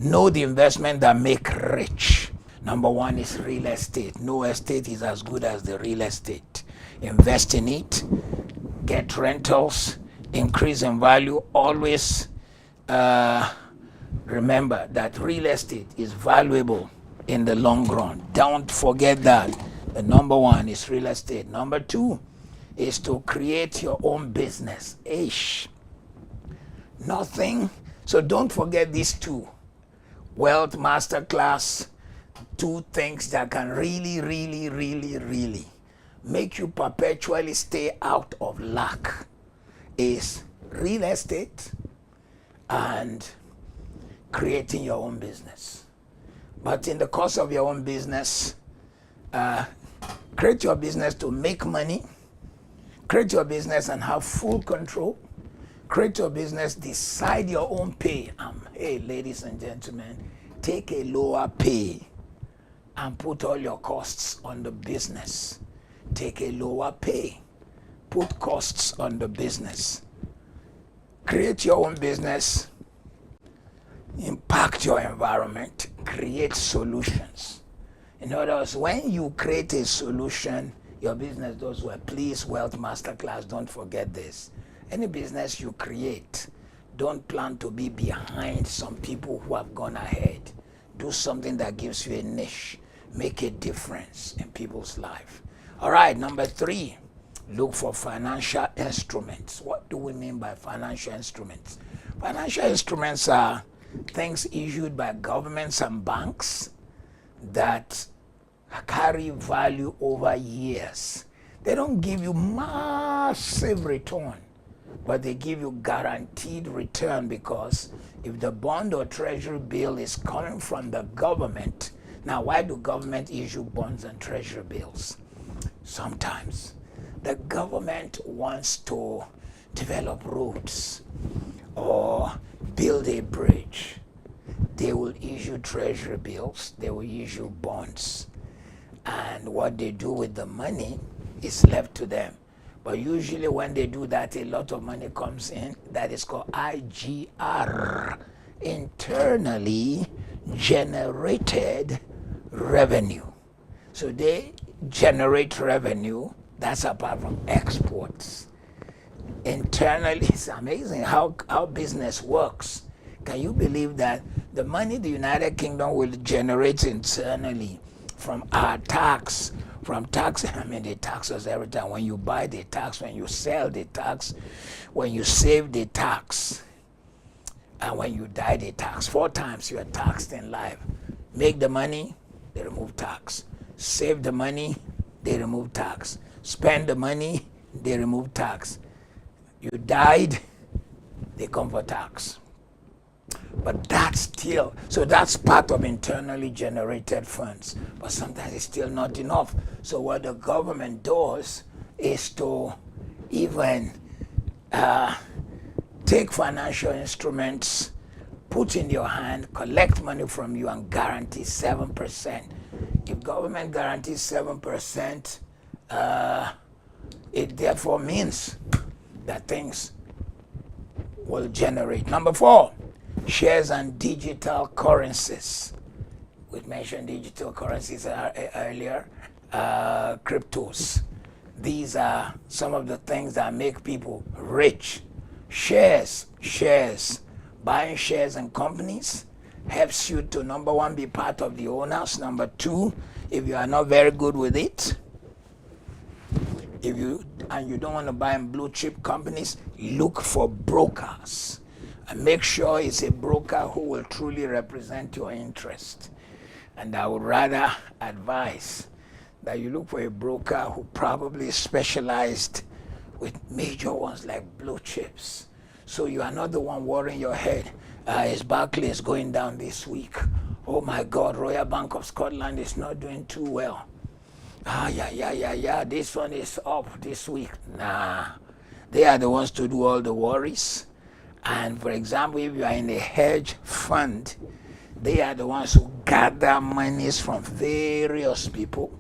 Know the investment that make rich. Number one is real estate. No estate is as good as the real estate. Invest in it, get rentals, increase in value. Always remember that real estate is valuable in the long run. Don't forget that. The number one is real estate. Number two is to create your own business. Nothing. So don't forget these two. Wealth Masterclass, two things that can really, really, really, really make you perpetually stay out of luck is real estate and creating your own business. But in the course of your own business, create your business to make money, create your business and have full control, create your business, decide your own pay. Hey, ladies and gentlemen, take a lower pay and put all your costs on the business. Take a lower pay, put costs on the business. Create your own business, impact your environment, create solutions. In other words, when you create a solution, your business does well. Please, Wealth Masterclass, don't forget this. Any business you create, don't plan to be behind some people who have gone ahead. Do something that gives you a niche. Make a difference in people's life. All right, number three, look for financial instruments. What do we mean by financial instruments? Financial instruments are things issued by governments and banks that carry value over years. They don't give you massive return, but they give you guaranteed return, because if the bond or treasury bill is coming from the government, now why do government issue bonds and treasury bills? Sometimes the government wants to develop roads or build a bridge. They will issue treasury bills, they will issue bonds, and what they do with the money is left to them. But usually when they do that, a lot of money comes in. That is called IGR, internally generated revenue. So they generate revenue. That's apart from exports. Internally, it's amazing how business works. Can you believe that the money the United Kingdom will generate internally from our tax, I mean, they tax us every time. When you buy, they tax. When you sell, they tax. When you save, they tax. And when you die, they tax. 4 times you are taxed in life. Make the money, they remove tax. Save the money, they remove tax. Spend the money, they remove tax. You died, they come for tax. But that's still, so that's part of internally generated funds. But sometimes it's still not enough. So what the government does is to even take financial instruments, put in your hand, collect money from you, and guarantee 7%. If government guarantees 7%, it therefore means that things will generate. Number 4, shares and digital currencies. We mentioned digital currencies earlier, cryptos. These are some of the things that make people rich. Shares. Buying shares in companies helps you to, number 1, be part of the owners. Number 2, if you are not very good with it, you don't want to buy in blue chip companies, look for brokers. And make sure it's a broker who will truly represent your interest. And I would rather advise that you look for a broker who probably specialized with major ones like blue chips. So you are not the one worrying your head. Is Barclays going down this week? Oh my God, Royal Bank of Scotland is not doing too well. This one is up this week. Nah, they are the ones to do all the worries. And for example, if you are in a hedge fund, they are the ones who gather monies from various people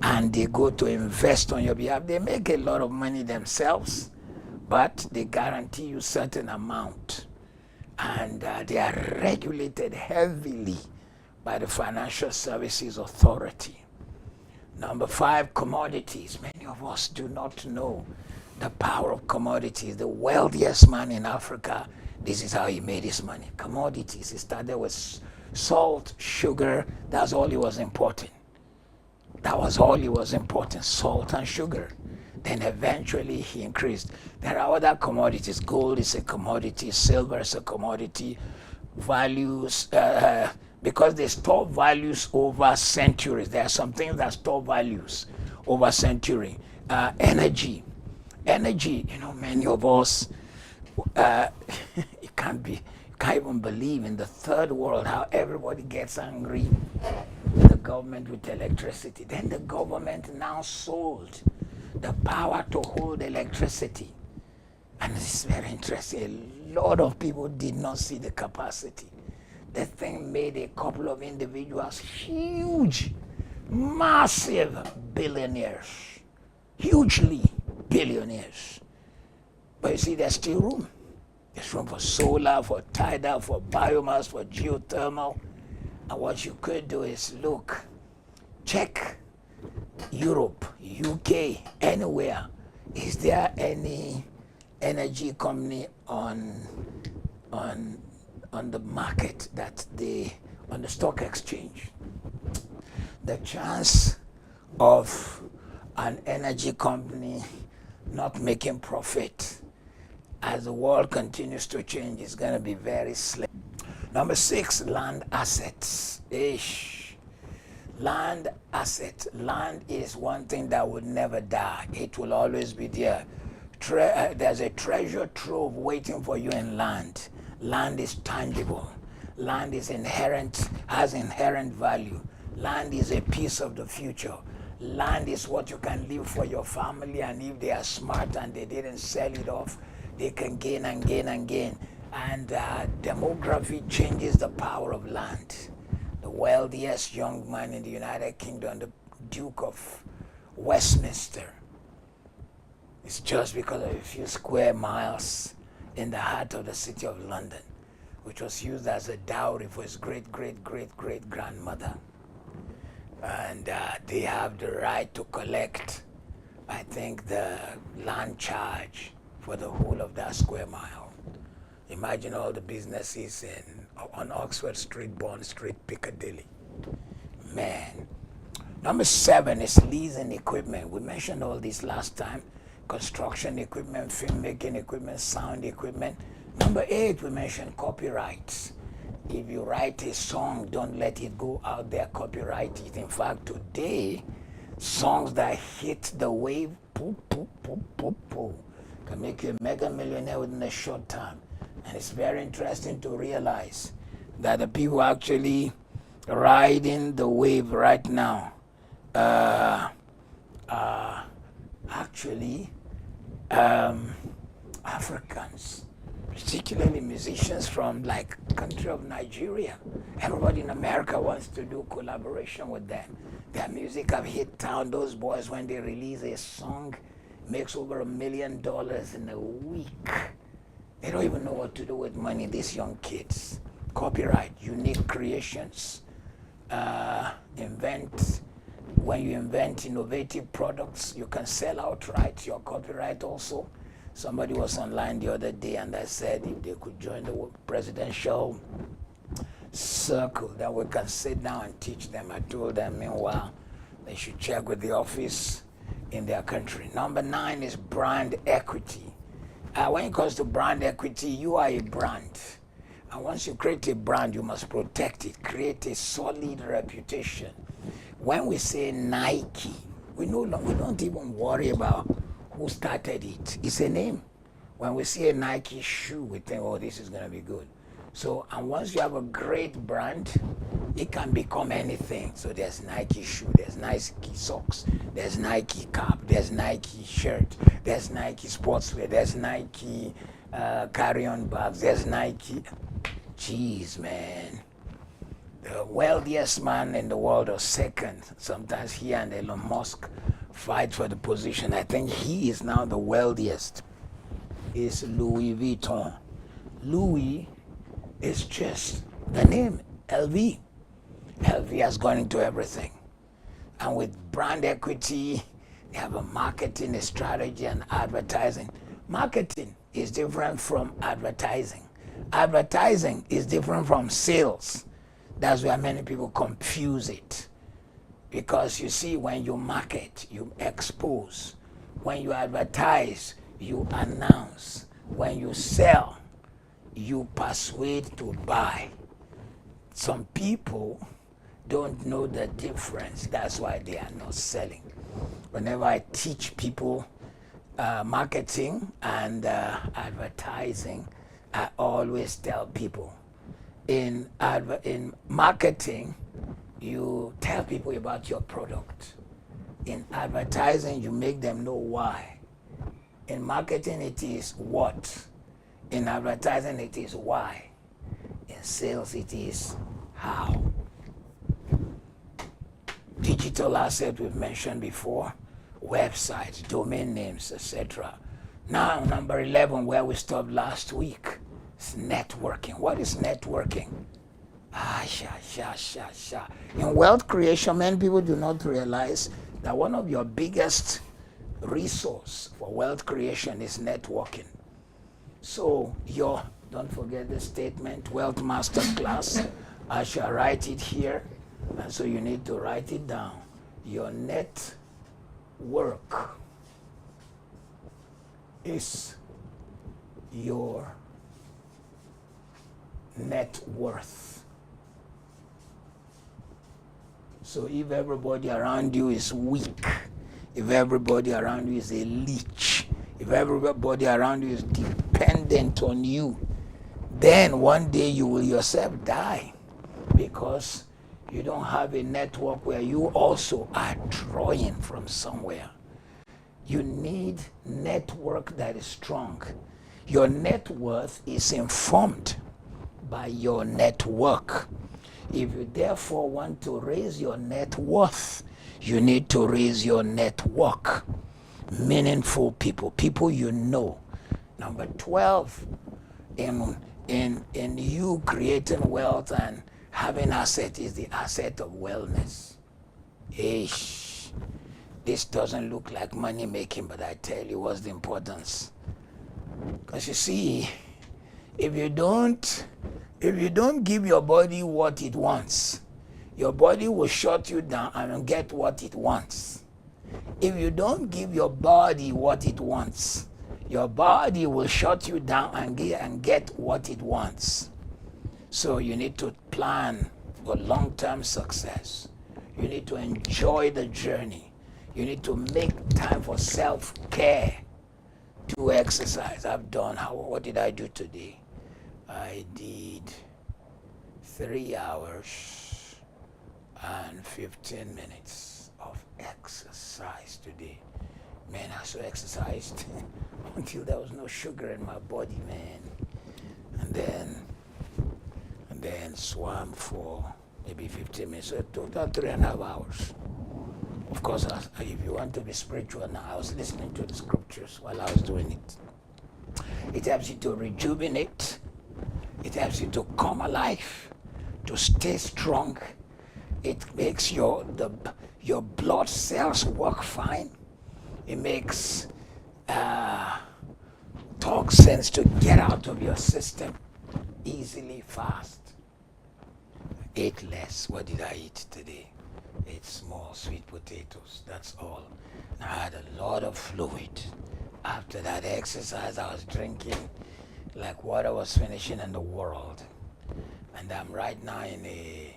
and they go to invest on your behalf. They make a lot of money themselves, but they guarantee you certain amount. and they are regulated heavily by the Financial Services Authority. Number 5, commodities. Many of us do not know the power of commodities. The wealthiest man in Africa, this is how he made his money. Commodities. He started with salt, sugar. That's all he was importing. That was all he was importing, salt and sugar. Then eventually he increased. There are other commodities. Gold is a commodity. Silver is a commodity. Values, because they store values over centuries. There are some things that store values over century. Energy. Energy, many of us, you can't even believe in the third world how everybody gets angry with the government with electricity. Then the government now sold the power to hold electricity. And it's very interesting. A lot of people did not see the capacity. That thing made a couple of individuals huge, massive billionaires, hugely billionaires. But you see, there's still room. There's room for solar, for tidal, for biomass, for geothermal. And what you could do is look, check Europe, UK, anywhere. Is there any energy company on the market on the stock exchange? The chance of an energy company not making profit as the world continues to change is going to be very slim. Number 6, land assets. Land asset. Land is one thing that will never die. It will always be there. There's a treasure trove waiting for you in land. Land is tangible. Land is has inherent value. Land is a piece of the future. Land is what you can leave for your family, and if they are smart and they didn't sell it off, they can gain and gain and gain. And demography changes the power of land. The wealthiest young man in the United Kingdom, the Duke of Westminster, it's just because of a few square miles in the heart of the city of London, which was used as a dowry for his great-great-great-great-grandmother. And they have the right to collect, I think, the land charge for the whole of that square mile. Imagine all the businesses on Oxford Street, Bond Street, Piccadilly. Man. Number 7 is leasing equipment. We mentioned all this last time. Construction equipment, filmmaking equipment, sound equipment. Number 8, we mentioned copyrights. If you write a song, don't let it go out there, copyright it. In fact, today, songs that hit the wave, can make you a mega millionaire within a short time. And it's very interesting to realize that the people actually riding the wave right now actually Africans, particularly musicians from like country of Nigeria. Everybody in America wants to do collaboration with them. Their music have hit town. Those boys, when they release a song, makes over $1 million in a week. They don't even know what to do with money, these young kids. Copyright, unique creations. When you invent innovative products, you can sell outright your copyright also. Somebody was online the other day and I said if they could join the presidential circle, then we can sit down and teach them. I told them, meanwhile, they should check with the office in their country. Number 9 is brand equity. When it comes to brand equity, you are a brand. And once you create a brand, you must protect it, create a solid reputation. When we say Nike, we don't even worry about who started it. It's a name. When we see a Nike shoe, we think, oh, this is going to be good. So, and once you have a great brand, it can become anything. So there's Nike shoe, there's Nike socks, there's Nike cap, there's Nike shirt, there's Nike sportswear, there's Nike carry-on bags, there's Nike. Jeez, man. The wealthiest man in the world, or second, sometimes he and Elon Musk fight for the position. I think he is now the wealthiest. Is Louis Vuitton. Louis It's just the name, LV. LV has gone into everything. And with brand equity, they have a marketing strategy and advertising. Marketing is different from advertising. Advertising is different from sales. That's where many people confuse it. Because you see, when you market, you expose. When you advertise, you announce. When you sell, you persuade to buy. Some people don't know the difference. That's why they are not selling. Whenever I teach people marketing and advertising, I always tell people in marketing, you tell people about your product. In advertising, you make them know why. In marketing, it is what. In advertising, it is why. In sales, it is how. Digital asset we've mentioned before, websites, domain names, etc. Now, number 11, where we stopped last week, is networking. What is networking? In wealth creation, many people do not realize that one of your biggest resource for wealth creation is networking. So don't forget the statement, Wealth Master Class. I shall write it here, and so you need to write it down. Your network is your net worth. So if everybody around you is weak, if everybody around you is a leech, if everybody around you is dependent on you, then one day you will yourself die, because you don't have a network where you also are drawing from somewhere. You need network that is strong. Your net worth is informed by your network. If you therefore want to raise your net worth, you need to raise your network. Meaningful people, people you know. Number 12, in you creating wealth and having asset is the asset of wellness. This doesn't look like money making, but I tell you what's the importance. Because you see, if you don't give your body what it wants, your body will shut you down and get what it wants. If you don't give your body what it wants, your body will shut you down and get what it wants. So you need to plan for long-term success. You need to enjoy the journey. You need to make time for self-care. Do exercise. What did I do today? I did 3 hours and 15 minutes of exercise today. Man, I so exercised until there was no sugar in my body, man. And then swam for maybe 15 minutes. So total 3.5 hours. Of course, if you want to be spiritual now, I was listening to the scriptures while I was doing it. It helps you to rejuvenate. It helps you to come alive, to stay strong. It makes your blood cells work fine. It makes toxins to get out of your system easily, fast. Ate less. What did I eat today? Ate small sweet potatoes. That's all. I had a lot of fluid. After that exercise, I was drinking like water was finishing in the world. And I'm right now in a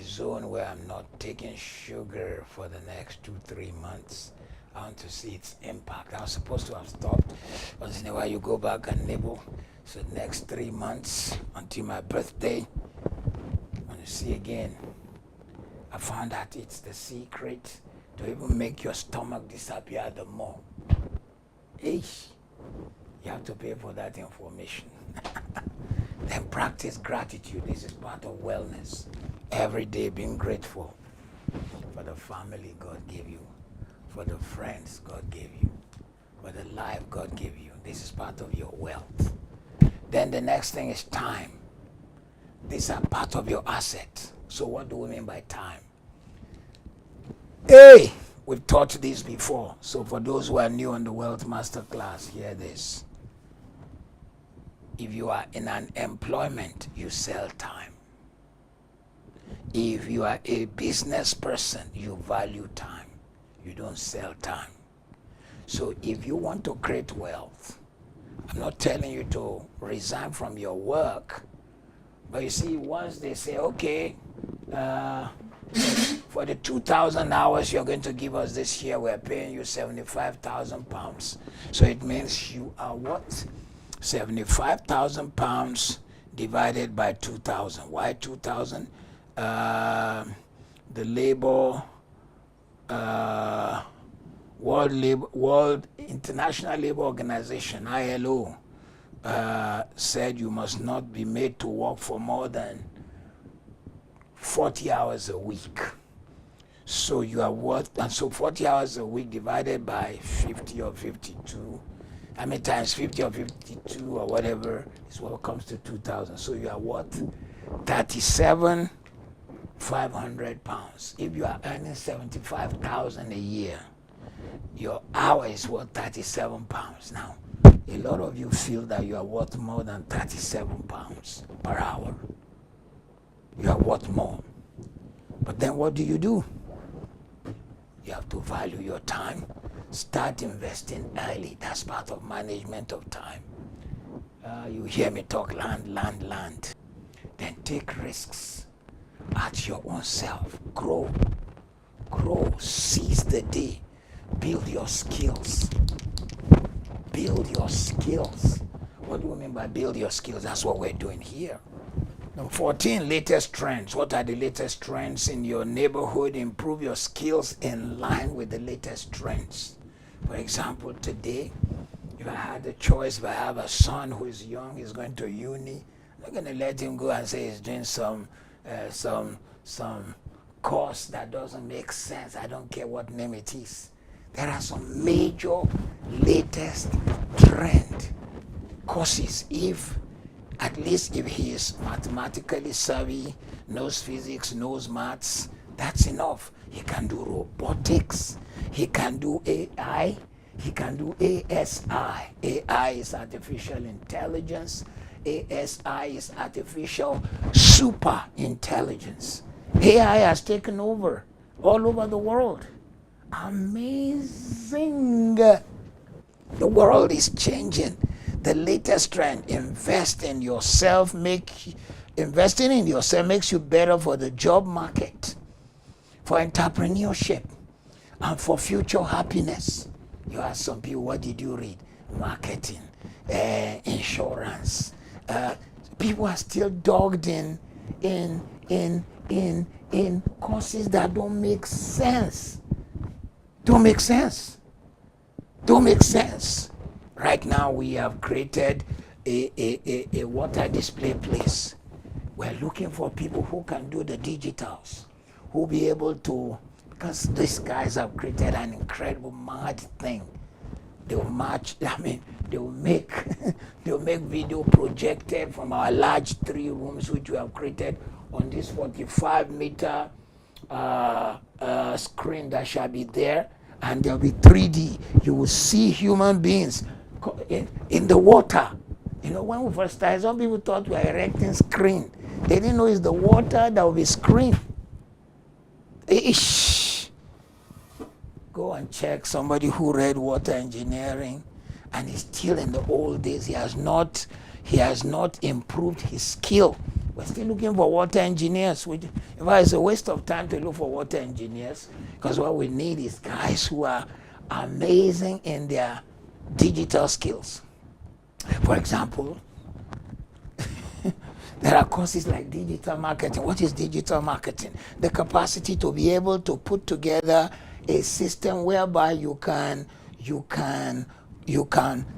zone where I'm not taking sugar for the next 2-3 months. I want to see its impact. I was supposed to have stopped. Once in a while you go back and nibble. So the next 3 months until my birthday, I want to see again. I found out it's the secret to even make your stomach disappear at the mall. You have to pay for that information. Then practice gratitude. This is part of wellness. Every day being grateful for the family God gave you, for the friends God gave you, for the life God gave you. This is part of your wealth. Then the next thing is time. These are part of your asset. So what do we mean by time? Hey, we've taught this before. So for those who are new on the Wealth Masterclass, hear this. If you are in an employment, you sell time. If you are a business person, you value time. You don't sell time. So if you want to create wealth, I'm not telling you to resign from your work. But you see, once they say, okay, for the 2,000 hours you're going to give us this year, we're paying you 75,000 pounds. So it means you are what? 75,000 pounds divided by 2,000. Why 2,000? The labor, World International Labor Organization, ILO, said you must not be made to work for more than 40 hours a week. So you are worth, and so 40 hours a week divided by 50 or 52, I mean times 50 or 52 or whatever is what comes to 2,000. So you are worth 37,500 pounds. If you are earning 75,000 a year, your hour is worth 37 pounds. Now, a lot of you feel that you are worth more than 37 pounds per hour. You are worth more. But then what do? You have to value your time. Start investing early. That's part of management of time. You hear me talk land. Then take risks at your own self. Grow. Seize the day. Build your skills. What do we mean by build your skills? That's what we're doing here. Number 14, latest trends. What are the latest trends in your neighborhood? Improve your skills in line with the latest trends. For example, today, if I had a choice, if I have a son who is young, he's going to uni, I'm not going to let him go and say he's doing some course that doesn't make sense. I don't care what name it is. There are some major latest trend courses. At least if he is mathematically savvy, knows physics, knows maths, that's enough. He can do robotics, he can do AI, he can do ASI. AI is artificial intelligence, ASI is artificial super intelligence. AI has taken over all over the world. Amazing. The world is changing. The latest trend, invest in yourself. Investing in yourself makes you better for the job market, for entrepreneurship, and for future happiness. You ask some people, what did you read? Marketing, insurance. People are still dogged in courses that don't make sense. Don't make sense. Right now we have created a water display place. We're looking for people who can do the digitals, who will be able to, because these guys have created an incredible mad thing. They'll make video projected from our large 3 rooms which we have created on this 45-meter screen that shall be there, and there'll be 3D. You will see human beings in the water. You know, when we first started, some people thought we were erecting screen. They didn't know it's the water that will be screen. Go and check somebody who read water engineering and is still in the old days. He has not improved his skill. We're still looking for water engineers. In fact, it's a waste of time to look for water engineers, because what we need is guys who are amazing in their digital skills. For example, there are courses like digital marketing. What is digital marketing? The capacity to be able to put together a system whereby you can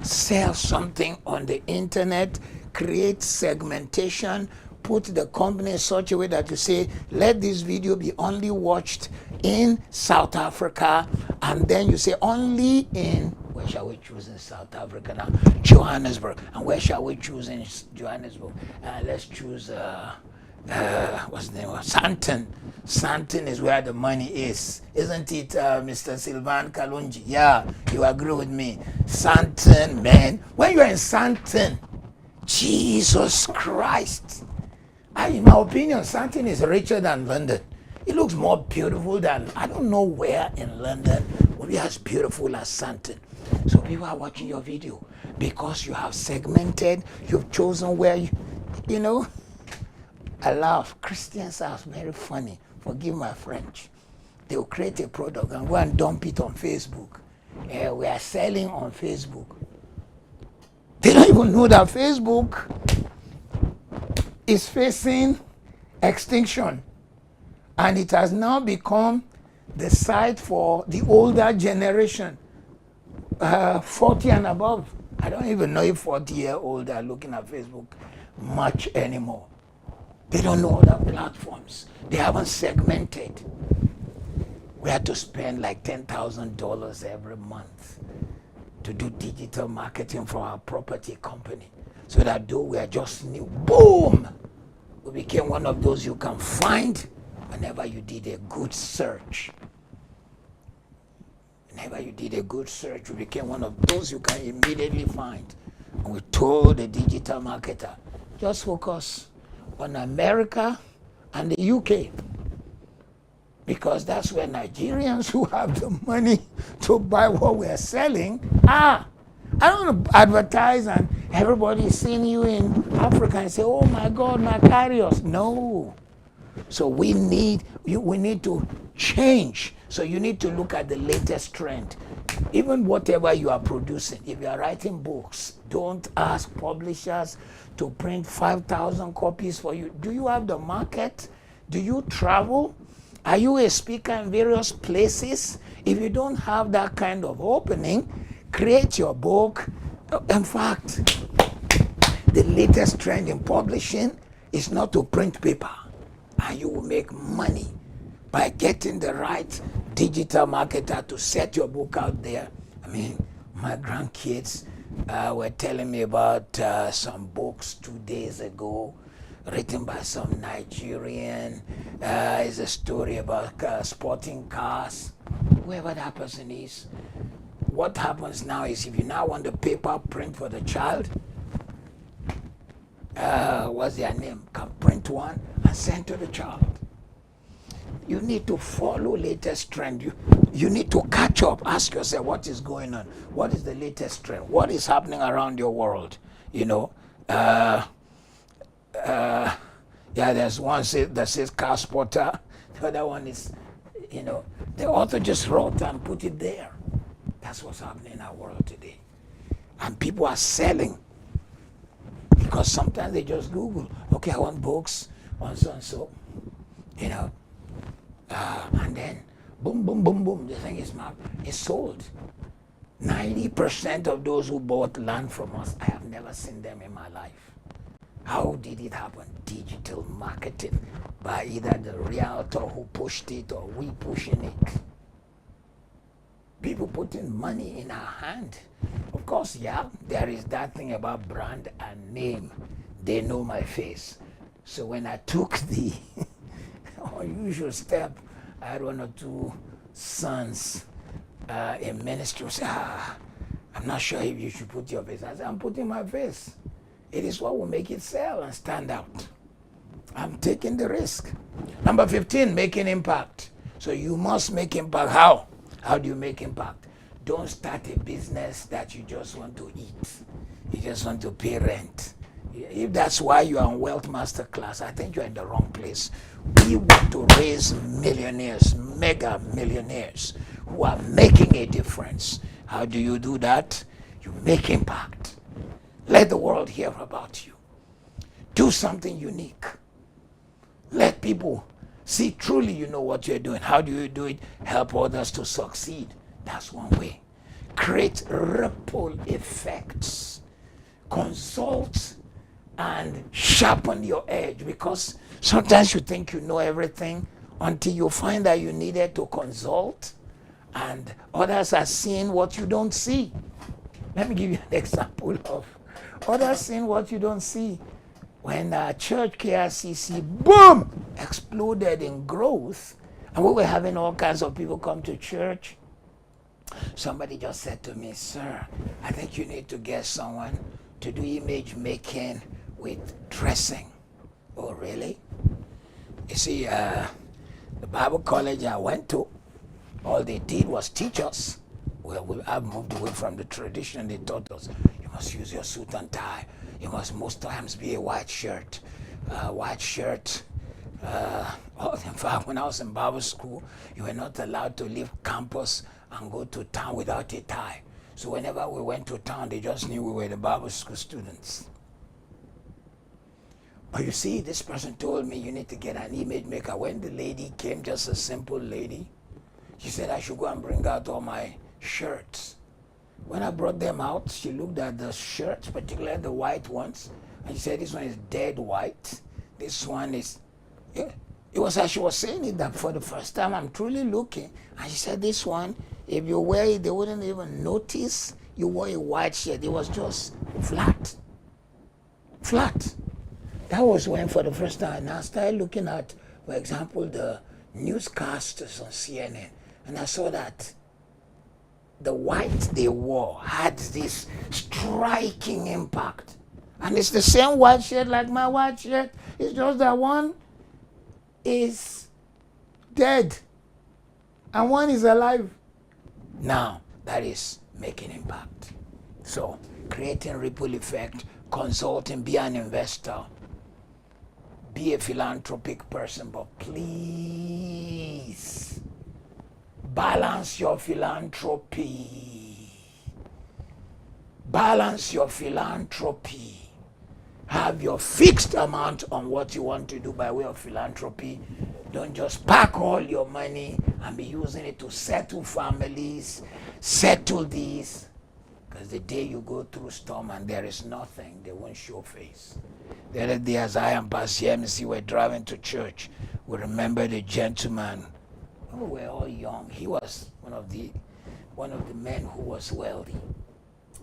sell something on the internet, create segmentation, put the company in such a way that you say, let this video be only watched in South Africa, and then you say only in, where shall we choose in South Africa now? Johannesburg. And where shall we choose in Johannesburg? Let's choose what's the name of Santon. Santon is where the money is, isn't it, Mr. Sylvan Kalunji? Yeah, you agree with me. Santon, man. When you're in Santon, Jesus Christ. In my opinion, Santon is richer than London. It looks more beautiful than, I don't know where in London will be as beautiful as Santon. So people are watching your video because you have segmented, you've chosen where you know. I laugh. Christians are very funny. Forgive my French. They'll create a product and go and dump it on Facebook. We are selling on Facebook. They don't even know that Facebook is facing extinction. And it has now become the site for the older generation, 40 and above. I don't even know if 40-year-olds are looking at Facebook much anymore. They don't know other platforms. They haven't segmented. We had to spend like $10,000 every month to do digital marketing for our property company. So that though we are just new, boom, we became one of those you can find whenever you did a good search. Whenever you did a good search, we became one of those you can immediately find. And we told the digital marketer, just focus on America and the UK, because that's where Nigerians who have the money to buy what we're selling are. I don't want to advertise and everybody is seeing you in Africa and say, oh my God, Macarius. No. So we need to change. So you need to look at the latest trend. Even whatever you are producing, if you are writing books, don't ask publishers to print 5,000 copies for you. Do you have the market? Do you travel? Are you a speaker in various places? If you don't have that kind of opening, create your book. In fact, the latest trend in publishing is not to print paper. And you will make money by getting the right digital marketer to set your book out there. I mean, my grandkids were telling me about some books 2 days ago written by some Nigerian. It's a story about sporting cars, whoever that person is. What happens now is if you now want the paper print for the child, what's their name? Can print one and send to the child. You need to follow latest trend. You need to catch up. Ask yourself what is going on. What is the latest trend? What is happening around your world? You know, yeah, there's one that says car spotter. The other one is, you know, the author just wrote and put it there. That's what's happening in our world today. And people are selling because sometimes they just Google, okay, I want books on so and so, you know. And then boom, boom, boom, boom, the thing is marked, it's sold. 90% of those who bought land from us, I have never seen them in my life. How did it happen? Digital marketing by either the realtor who pushed it or we pushing it. People putting money in our hand. Of course, yeah, there is that thing about brand and name. They know my face. So when I took the unusual step, I had one or two sons in ministry who said, I'm not sure if you should put your face. I said, I'm putting my face. It is what will make it sell and stand out. I'm taking the risk. Number 15, making impact. So you must make impact. How? How do you make impact? Don't start a business that you just want to eat. You just want to pay rent. If that's why you are on Wealth Masterclass, I think you're in the wrong place. We want to raise millionaires, mega millionaires who are making a difference. How do you do that? You make impact. Let the world hear about you. Do something unique. Let people see truly you know what you're doing. How do you do it? Help others to succeed. That's one way. Create ripple effects. Consult and sharpen your edge, because sometimes you think you know everything until you find that you needed to consult and others are seeing what you don't see. Let me give you an example of others seeing what you don't see. when our church KRCC, boom, exploded in growth, and we were having all kinds of people come to church, somebody just said to me, sir, I think you need to get someone to do image making with dressing. Oh, really? You see, the Bible college I went to, all they did was teach us. Well, I've moved away from the tradition. They taught us, you must use your suit and tie. You must most times be a white shirt. In fact, when I was in Bible school, you were not allowed to leave campus and go to town without a tie. So whenever we went to town, they just knew we were the Bible school students. But you see, this person told me you need to get an image maker. When the lady came, just a simple lady, she said I should go and bring out all my shirts. When I brought them out, she looked at the shirts, particularly the white ones, and she said, this one is dead white. This one is... Yeah. It was as she was saying it that for the first time I'm truly looking. And she said, this one, if you wear it, they wouldn't even notice you wore a white shirt. It was just flat. Flat. That was when, for the first time, I started looking at, for example, the newscasters on CNN. And I saw that the white they wore had this striking impact. And it's the same white shirt like my white shirt. It's just that one is dead and one is alive. Now, that is making impact. So, creating ripple effect, consulting, be an investor, be a philanthropic person, but please balance your philanthropy. Balance your philanthropy. Have your fixed amount on what you want to do by way of philanthropy. Don't just pack all your money and be using it to settle families, settle these. Because the day you go through storm and there is nothing, they won't show face. The other day, as I and Pastor MC were driving to church, we remembered a gentleman. We were all young. He was one of the men who was wealthy.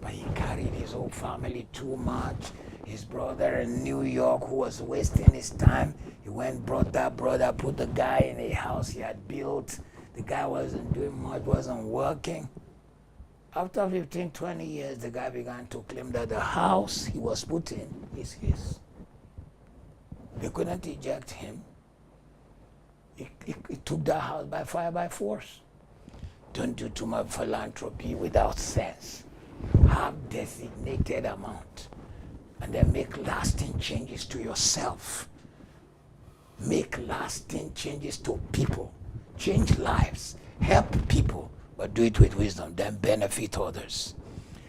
But he carried his whole family too much. His brother in New York who was wasting his time, he went, brought that brother, put the guy in a house he had built. The guy wasn't doing much, wasn't working. After 15, 20 years, the guy began to claim that the house he was put in is his. They couldn't eject him. He took that house by fire, by force. Don't do too much philanthropy without sense. Have designated amount. And then make lasting changes to yourself. Make lasting changes to people. Change lives. Help people. But do it with wisdom. Then benefit others.